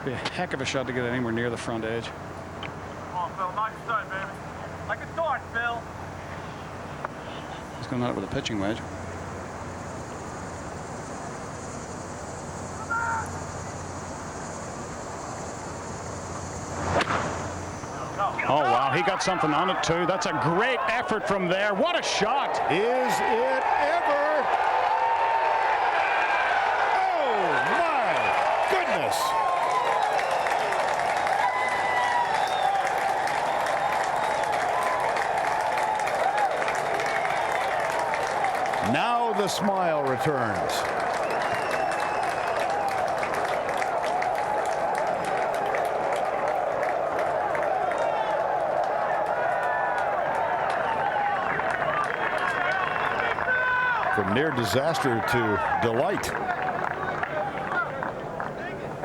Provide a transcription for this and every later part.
Be a heck of a shot to get anywhere near the front edge. Come on, Phil. Nice start, baby. Like a dart, Phil. He's going at it with a pitching wedge. Oh, wow, he got something on it, too. That's a great effort from there. What a shot. Is it ever? Oh, my goodness. Now the smile returns. From near disaster to delight.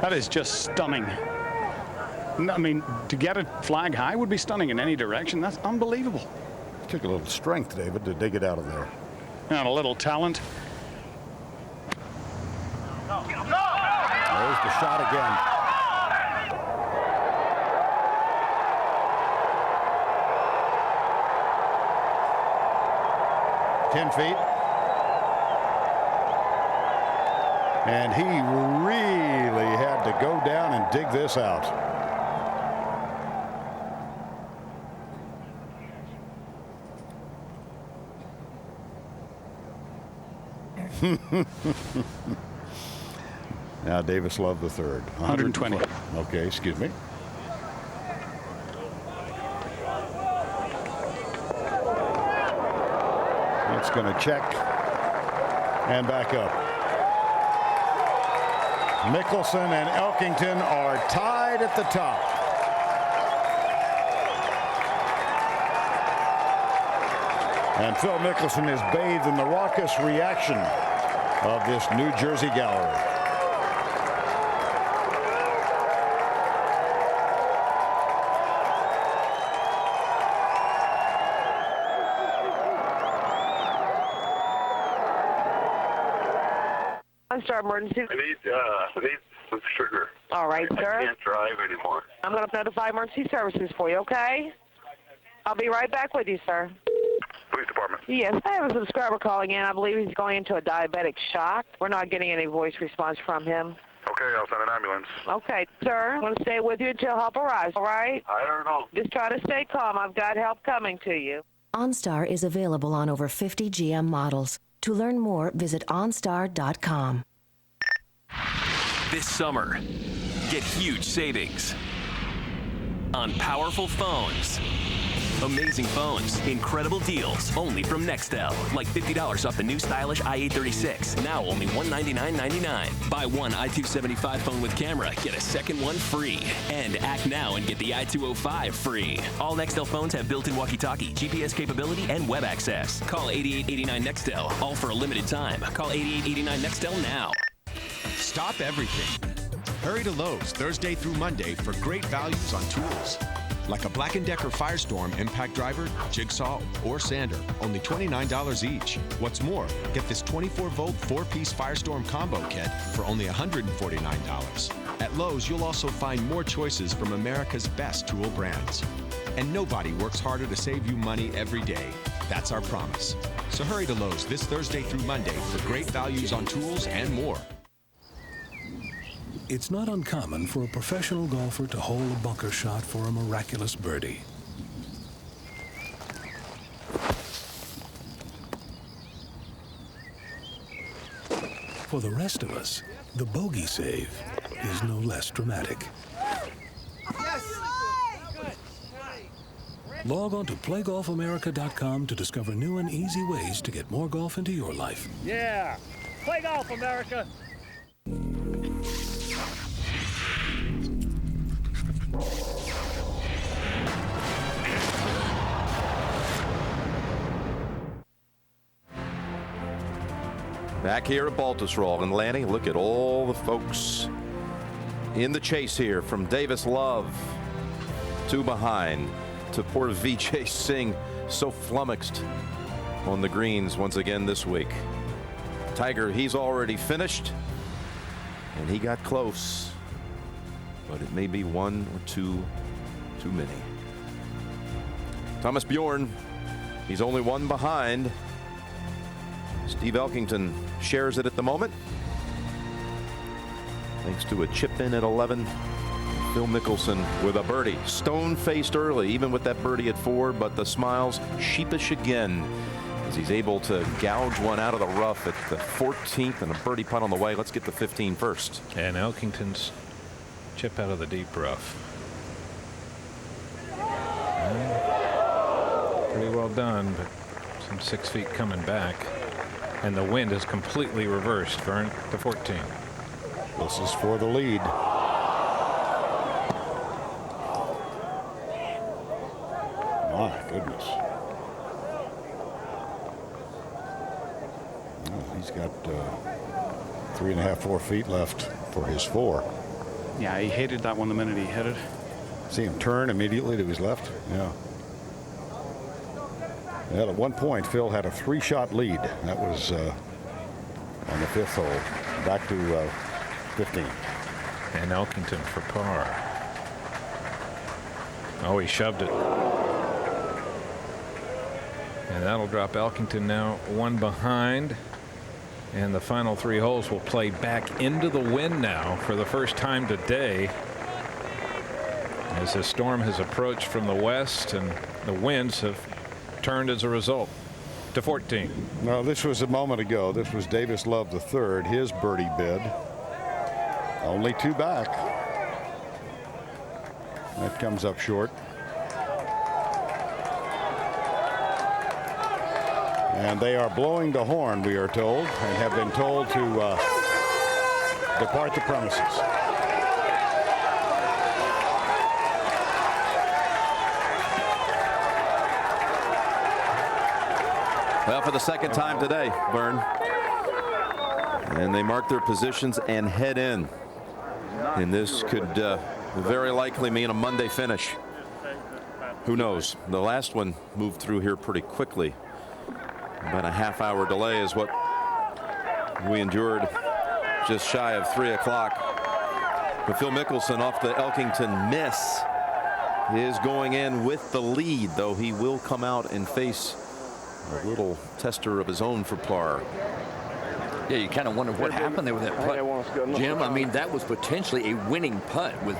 That is just stunning. I mean, to get it flag high would be stunning in any direction. That's unbelievable. Took a little strength, David, to dig it out of there. And a little talent. There's the shot again. Ten feet. And he really had to go down and dig this out. Now Davis Love the third. 120. Okay, excuse me. It's going to check and back up. Mickelson and Elkington are tied at the top. And Phil Mickelson is bathed in the raucous reaction of this New Jersey gallery. OnStar emergency. I need some sugar. All right, sir. I can't drive anymore. I'm going to notify emergency services for you, okay? I'll be right back with you, sir. Police department. Yes, I have a subscriber calling in. I believe he's going into a diabetic shock. We're not getting any voice response from him. Okay, I'll send an ambulance. Okay, sir. I'm going to stay with you until help arrives, all right? I don't know. Just try to stay calm. I've got help coming to you. OnStar is available on over 50 GM models. To learn more, visit OnStar.com. This summer, get huge savings on powerful phones. Amazing phones, incredible deals, only from Nextel. Like $50 off the new stylish i836, now only $199.99. Buy one i275 phone with camera, get a second one free. And act now and get the i205 free. All Nextel phones have built-in walkie-talkie, GPS capability, and web access. Call 8889-NEXTEL, all for a limited time. Call 8889-NEXTEL now. Stop everything. Hurry to Lowe's Thursday through Monday for great values on tools. Like a Black & Decker Firestorm impact driver, jigsaw, or sander, only $29 each. What's more, get this 24-volt 4-piece Firestorm combo kit for only $149. At Lowe's, you'll also find more choices from America's best tool brands. And nobody works harder to save you money every day. That's our promise. So hurry to Lowe's this Thursday through Monday for great values on tools and more. It's not uncommon for a professional golfer to hole a bunker shot for a miraculous birdie. For the rest of us, the bogey save is no less dramatic. Log on to PlayGolfAmerica.com to discover new and easy ways to get more golf into your life. Yeah. Play golf, America. Back here at Baltusrol and Lanny, look at all the folks in the chase here, from Davis Love, 2 behind, to poor Vijay Singh, so flummoxed on the greens once again this week. Tiger, he's already finished, and he got close. but it may be one or two too many. Thomas Bjorn, he's only one behind. Steve Elkington shares it at the moment, thanks to a chip in at 11. Phil Mickelson with a birdie. Stone-faced early, even with that birdie at 4, but the smiles sheepish again as he's able to gouge one out of the rough at the 14th and a birdie putt on the way. Let's get to 15 first. And Elkington's chip out of the deep rough. Pretty well done, but some 6 feet coming back. And the wind is completely reversed, Vern, to 14. This is for the lead. My goodness. Well, he's got 3.5, 4 feet left for his 4. Yeah, he hated that one the minute he hit it. See him turn immediately to his left? Yeah. Well, at one point, Phil had a 3-shot lead. That was on the 5th hole. Back to 15. And Elkington for par. Oh, he shoved it. And that'll drop Elkington now 1 behind. And the final 3 holes will play back into the wind now for the first time today, as the storm has approached from the west and the winds have turned as a result. To 14. No, this was a moment ago. This was Davis Love III, his birdie bid. Only 2 back. That comes up short. And they are blowing the horn, we are told, and have been told to depart the premises. Well, for the second time today, Vern. And they mark their positions and head in. And this could very likely mean a Monday finish. Who knows? The last one moved through here pretty quickly. About a half-hour delay is what we endured, just shy of 3 o'clock. But Phil Mickelson, off the Elkington miss, is going in with the lead, though he will come out and face a little tester of his own for par. Yeah, you kind of wonder what happened there with that putt, Jim. I mean, that was potentially a winning putt with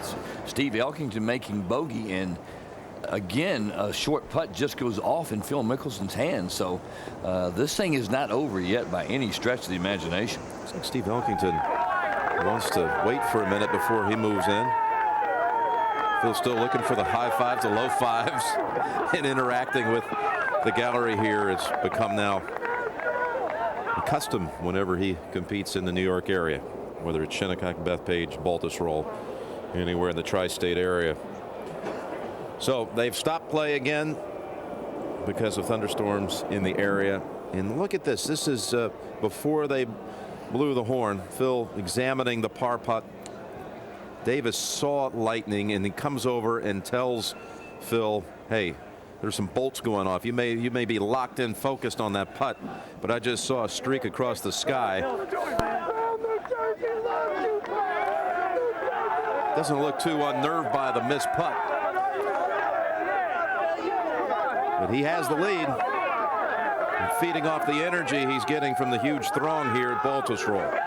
Steve Elkington making bogey, and again, a short putt just goes off in Phil Mickelson's hands. So this thing is not over yet by any stretch of the imagination. Looks like Steve Elkington wants to wait for a minute before he moves in. Phil's still looking for the high fives, the low fives, and interacting with the gallery here. It's become now a custom whenever he competes in the New York area, whether it's Shinnecock, Bethpage, Baltusrol, anywhere in the tri-state area. So they've stopped play again because of thunderstorms in the area. And look at this. This is before they blew the horn. Phil examining the par putt. Davis saw lightning, and he comes over and tells Phil, hey, there's some bolts going off. You may be locked in, focused on that putt, but I just saw a streak across the sky. Doesn't look too unnerved by the missed putt. But he has the lead, and feeding off the energy he's getting from the huge throng here at Baltusrol.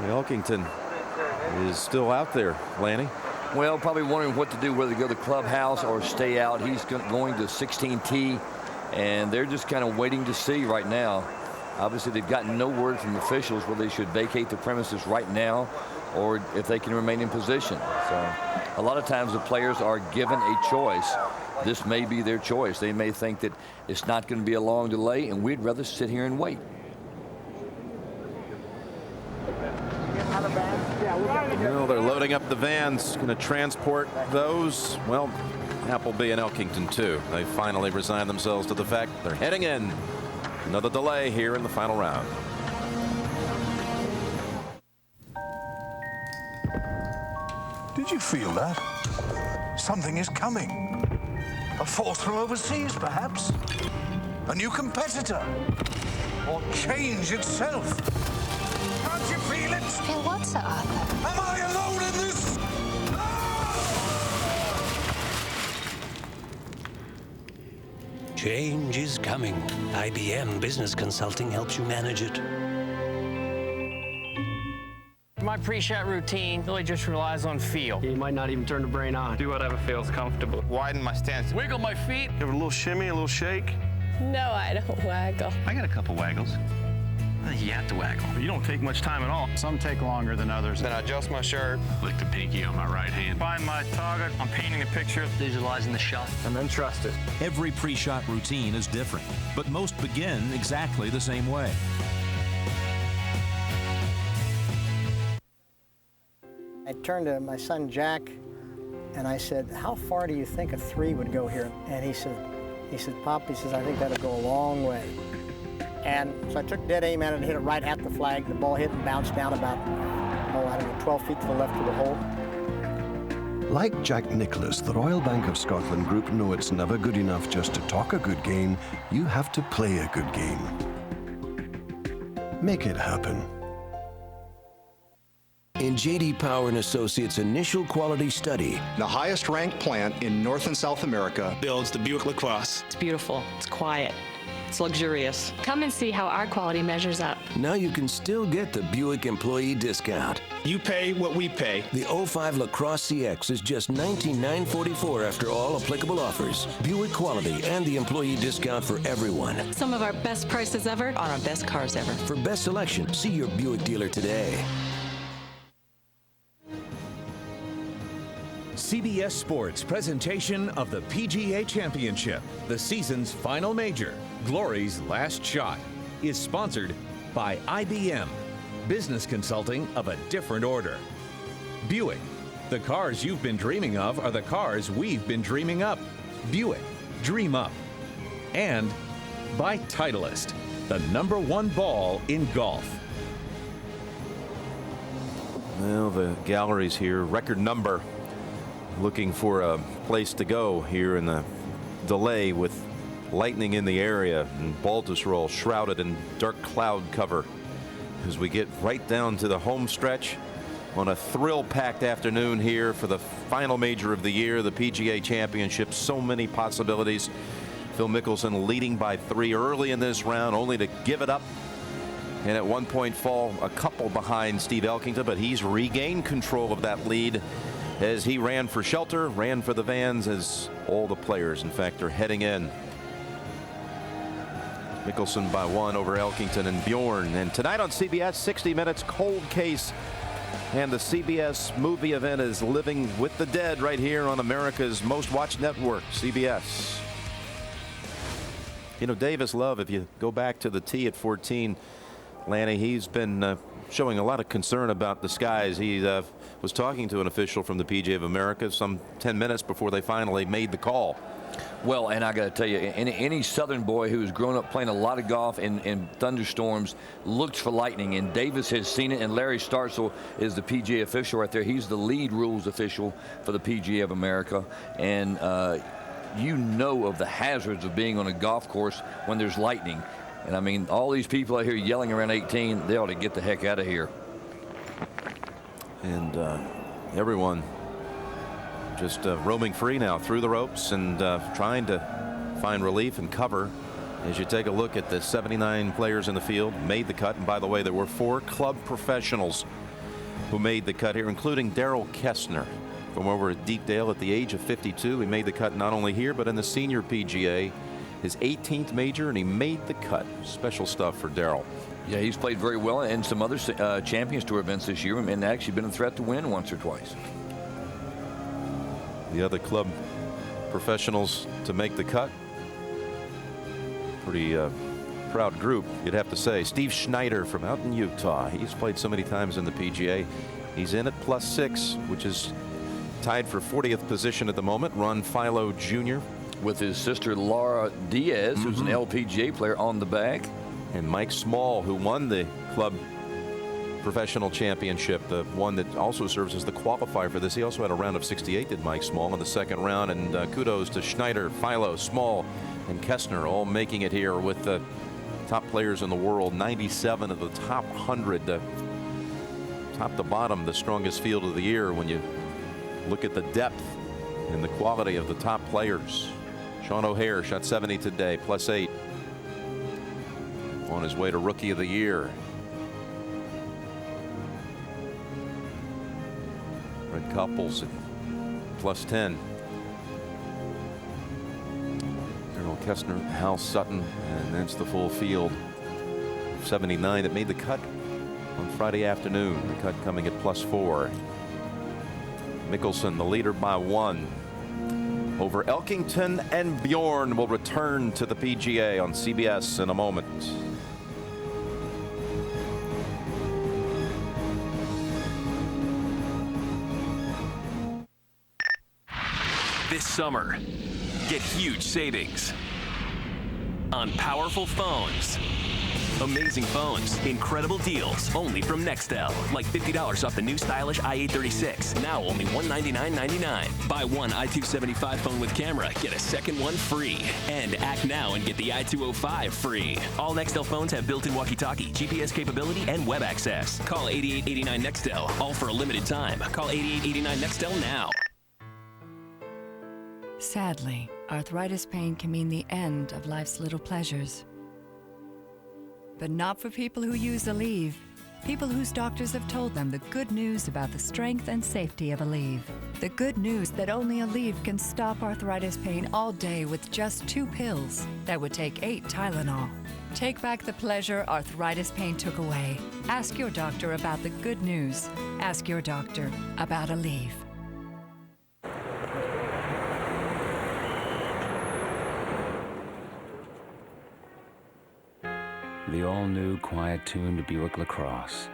Elkington is still out there, Lanny. Well, probably wondering what to do, whether to go to the clubhouse or stay out. He's going to 16T, and they're just kind of waiting to see right now. Obviously, they've gotten no word from officials whether they should vacate the premises right now or if they can remain in position. So a lot of times the players are given a choice. This may be their choice. They may think that it's not going to be a long delay, and we'd rather sit here and wait. Well, they're loading up the vans, going to transport those. Well, Appleby and Elkington too. They finally resigned themselves to the fact they're heading in. Another delay here in the final round. Did you feel that? Something is coming. A force from overseas, perhaps? A new competitor? or change itself. Can't you feel it? Feel what, Sir Arthur? Am I alone in this? Change is coming. IBM Business Consulting helps you manage it. My pre-shot routine really just relies on feel. You might not even turn the brain on. Do whatever feels comfortable. Widen my stance. Wiggle my feet. Give it a little shimmy, a little shake. No, I don't waggle. I got a couple waggles. You have to waggle. You don't take much time at all. Some take longer than others. Then I adjust my shirt. Lick the pinky on my right hand. Find my target. I'm painting a picture. Visualizing the shot. And then trust it. Every pre-shot routine is different, but most begin exactly the same way. I turned to my son Jack and I said, how far do you think a 3 would go here? And he said, Pop, he says, I think that'll go a long way. And so I took dead aim at it and hit it right at the flag. The ball hit and bounced down about, 12 feet to the left of the hole. Like Jack Nicklaus, the Royal Bank of Scotland Group know it's never good enough just to talk a good game. You have to play a good game. Make it happen. In J.D. Power & Associates' initial quality study, the highest ranked plant in North and South America builds the Buick LaCrosse. It's beautiful. It's quiet. It's luxurious. Come and see how our quality measures up. Now you can still get the Buick employee discount. You pay what we pay. The 05 LaCrosse CX is just $19,944 after all applicable offers. Buick quality and the employee discount for everyone. Some of our best prices ever on our best cars ever. For best selection, see your Buick dealer today. CBS Sports presentation of the PGA Championship, the season's final major, Glory's Last Shot, is sponsored by IBM, business consulting of a different order. Buick, the cars you've been dreaming of are the cars we've been dreaming up. Buick, dream up. And by Titleist, the #1 ball in golf. Well, the gallery's here, record number. Looking for a place to go here in the delay with lightning in the area and Baltusrol shrouded in dark cloud cover as we get right down to the home stretch on a thrill-packed afternoon here for the final major of the year, the PGA Championship. So many possibilities. Phil Mickelson leading by 3 early in this round, only to give it up and at one point fall a couple behind Steve Elkington, but he's regained control of that lead as he ran for shelter, ran for the vans, as all the players, in fact, are heading in. Mickelson by 1 over Elkington and Bjorn. And tonight on CBS, 60 Minutes Cold Case. And the CBS movie event is Living with the Dead right here on America's most watched network, CBS. You know, Davis Love, if you go back to the tee at 14, Lanny, he's been showing a lot of concern about the skies. He was talking to an official from the PGA of America some 10 minutes before they finally made the call. Well, and I got to tell you, any Southern boy who's grown up playing a lot of golf in thunderstorms looks for lightning, and Davis has seen it, and Larry Starzl is the PGA official right there. He's the lead rules official for the PGA of America, and you know of the hazards of being on a golf course when there's lightning. And I mean, all these people out here yelling around 18, they ought to get the heck out of here. And everyone just roaming free now through the ropes and trying to find relief and cover. As you take a look at the 79 players in the field made the cut. And by the way, there were 4 club professionals who made the cut here, including Darrell Kessner from over at Deepdale at the age of 52. He made the cut not only here, but in the senior PGA. His 18th major, and he made the cut. Special stuff for Darrell. Yeah, he's played very well in some other Champions Tour events this year, and actually been a threat to win once or twice. The other club professionals to make the cut. Pretty proud group, you'd have to say. Steve Schneider from out in Utah. He's played so many times in the PGA. He's in at +6, which is tied for 40th position at the moment. Ron Philo Jr. with his sister Laura Diaz, who's an LPGA player, on the back. And Mike Small, who won the club professional championship, the one that also serves as the qualifier for this. He also had a round of 68, did Mike Small, in the second round. And kudos to Schneider, Philo, Small, and Kessner all making it here with the top players in the world, 97 of the top 100, top to bottom, the strongest field of the year when you look at the depth and the quality of the top players. Sean O'Haire shot 70 today, +8. On his way to Rookie of the Year. Red Couples at +10. Errol Kestner, Hal Sutton, and that's the full field. 79 that made the cut on Friday afternoon. The cut coming at +4. Mickelson, the leader by 1. Over Elkington and Bjorn will return to the PGA on CBS in a moment. This summer, get huge savings on powerful phones. Amazing phones, incredible deals only from Nextel. Like $50 off the new stylish i836, now only $199.99. Buy one i275 phone with camera, get a second one free. And act now and get the i205 free. All Nextel phones have built-in walkie-talkie, GPS capability, and web access. Call 8889-NEXTEL, all for a limited time. Call 8889-NEXTEL now. Sadly, arthritis pain can mean the end of life's little pleasures. But not for people who use Aleve. People whose doctors have told them the good news about the strength and safety of Aleve. The good news that only Aleve can stop arthritis pain all day with just 2 pills that would take 8 Tylenol. Take back the pleasure arthritis pain took away. Ask your doctor about the good news. Ask your doctor about Aleve. The all-new quiet-tuned Buick LaCrosse.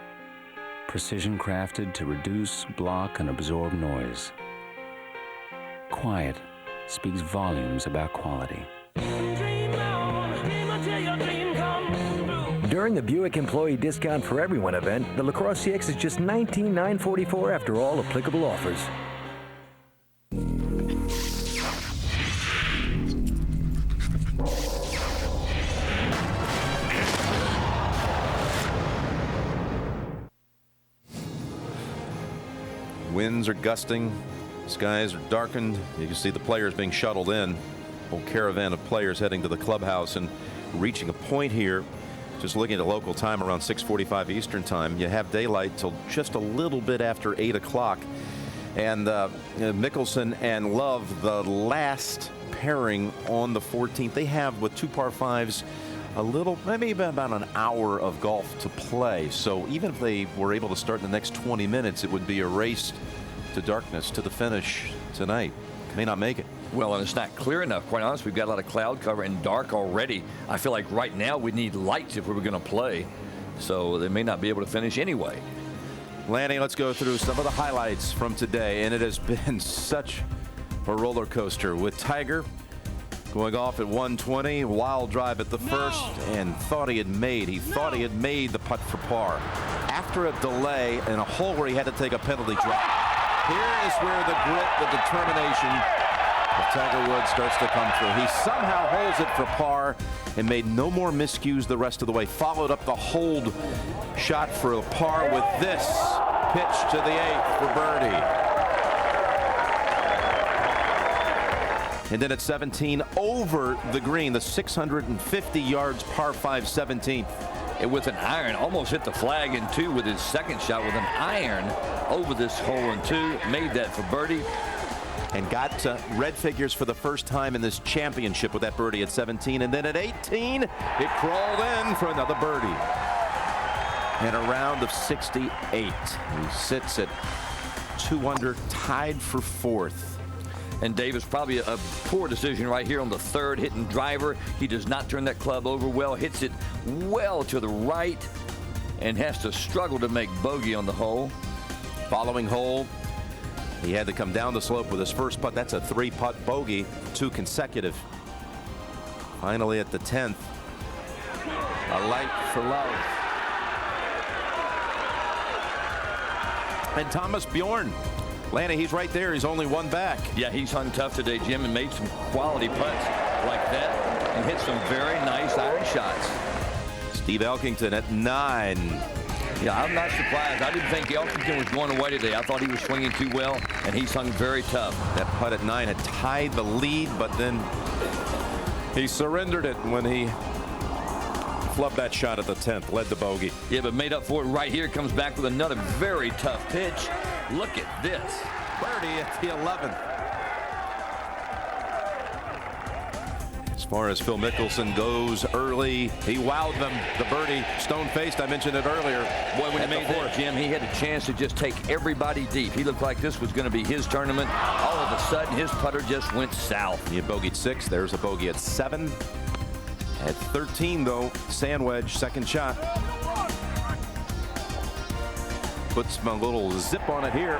Precision crafted to reduce, block, and absorb noise. Quiet speaks volumes about quality. During the Buick Employee Discount for Everyone event, the LaCrosse CX is just $19,944 after all applicable offers. Winds are gusting, skies are darkened. You can see the players being shuttled in. Whole caravan of players heading to the clubhouse and reaching a point here. Just looking at local time around 6:45 Eastern time. You have daylight till just a little bit after 8 o'clock. And Mickelson and Love, the last pairing on the 14th. They have, with 2 par 5s, a little, maybe about an hour of golf to play. So even if they were able to start in the next 20 minutes, it would be a race to darkness to the finish tonight. May not make it. Well, and it's not clear enough. Quite honest, we've got a lot of cloud cover and dark already. I feel like right now we need lights if we were going to play. So they may not be able to finish anyway. Lanny, let's go through some of the highlights from today. And it has been such a roller coaster with Tiger going off at 120, wild drive at the first, and thought he had made the putt for par. After a delay in a hole where he had to take a penalty drop. Here is where the grit, the determination of Tiger Woods starts to come through. He somehow holds it for par and made no more miscues the rest of the way. Followed up the hold shot for a par with this pitch to the 8th for birdie. And then at 17, over the green, the 650 yards par 5 17th. And with an iron, almost hit the flag in 2 with his second shot with an iron over this hole in 2. Made that for birdie. And got to red figures for the first time in this championship with that birdie at 17. And then at 18, it crawled in for another birdie. And a round of 68. He sits at 2 under, tied for 4th. And Davis, probably a poor decision right here on the 3rd, hitting driver. He does not turn that club over well, hits it well to the right, and has to struggle to make bogey on the hole. Following hole, he had to come down the slope with his first putt. That's a 3-putt bogey, 2 consecutive. Finally at the 10th, a light for Love. And Thomas Bjorn. Lanny, he's right there. He's only 1 back. Yeah, he's hung tough today, Jim, and made some quality putts like that and hit some very nice iron shots. Steve Elkington at 9. Yeah, I'm not surprised. I didn't think Elkington was going away today. I thought he was swinging too well, and he swung very tough. That putt at 9 had tied the lead, but then he surrendered it when he flubbed that shot at the 10th, led the bogey. Yeah, but made up for it right here. Comes back with another very tough pitch. Look at this. Birdie at the 11th. As far as Phil Mickelson goes early, he wowed them. The birdie, stone-faced, I mentioned it earlier. Boy, when he made that, Jim, he had a chance to just take everybody deep. He looked like this was going to be his tournament. All of a sudden, his putter just went south. He bogeyed 6. There's a bogey at 7. At 13, though, sand wedge, second shot. Puts a little zip on it here.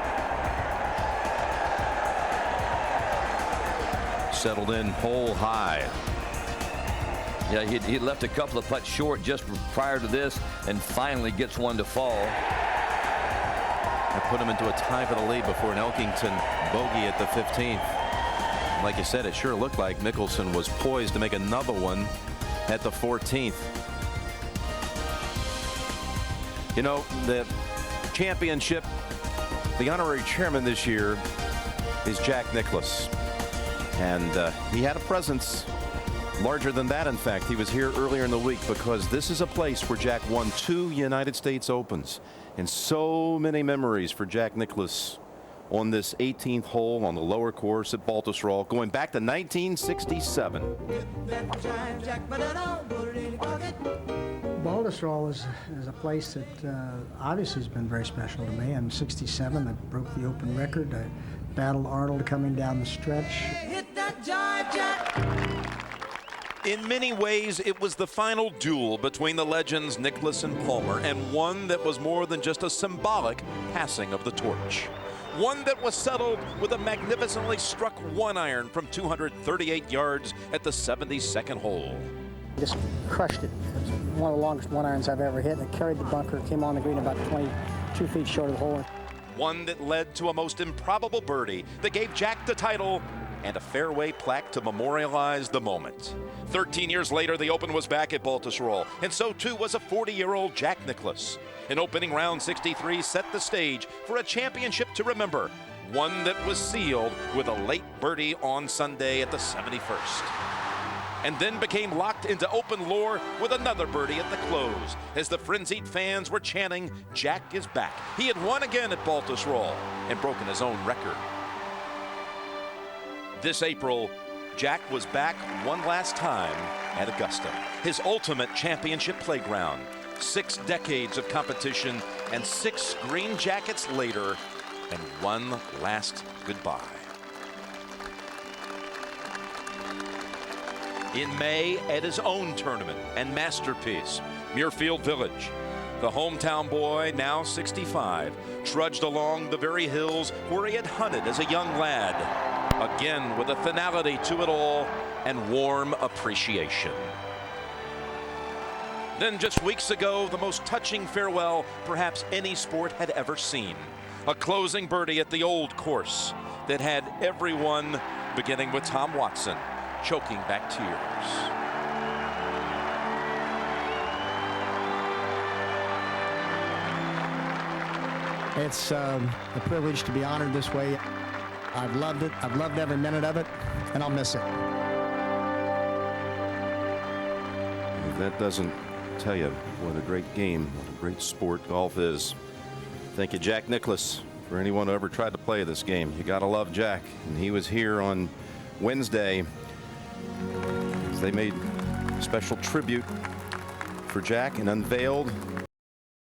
Settled in hole high. Yeah, he left a couple of putts short just prior to this, and finally gets one to fall. That put him into a tie for the lead before an Elkington bogey at the 15th. Like you said, it sure looked like Mickelson was poised to make another one at the 14th. You know, the championship, the honorary chairman this year is Jack Nicklaus. And he had a presence larger than that. In fact, he was here earlier in the week because this is a place where Jack won 2 United States Opens. And so many memories for Jack Nicklaus on this 18th hole on the lower course at Baltusrol, going back to 1967. Baltusrol is a place that obviously has been very special to me. I'm 67. I broke the Open record. I battled Arnold coming down the stretch. In many ways, it was the final duel between the legends Nicklaus and Palmer, and one that was more than just a symbolic passing of the torch. One that was settled with a magnificently struck 1-iron from 238 yards at the 72nd hole. Just crushed it. It was one of the longest 1-irons I've ever hit. It carried the bunker, came on the green about 22 feet short of the hole. One that led to a most improbable birdie that gave Jack the title and a fairway plaque to memorialize the moment. 13 years later, the Open was back at Baltusrol, and so too was a 40-year-old Jack Nicklaus. An opening round 63 set the stage for a championship to remember, one that was sealed with a late birdie on Sunday at the 71st. And then became locked into Open lore with another birdie at the close, as the frenzied fans were chanting, Jack is back. He had won again at Baltusrol and broken his own record. This April, Jack was back one last time at Augusta, his ultimate championship playground. 6 decades of competition and 6 green jackets later, and one last goodbye. In May, at his own tournament and masterpiece, Muirfield Village, the hometown boy, now 65, trudged along the very hills where he had hunted as a young lad, again with a finality to it all and warm appreciation. Then just weeks ago, the most touching farewell perhaps any sport had ever seen. A closing birdie at the old course that had everyone, beginning with Tom Watson, choking back tears. It's a privilege to be honored this way. I've loved it. I've loved every minute of it, and I'll miss it. If that doesn't tell you what a great game, what a great sport golf is. Thank you, Jack Nicklaus. For anyone who ever tried to play this game, you gotta love Jack. And he was here on Wednesday. They made a special tribute for Jack and unveiled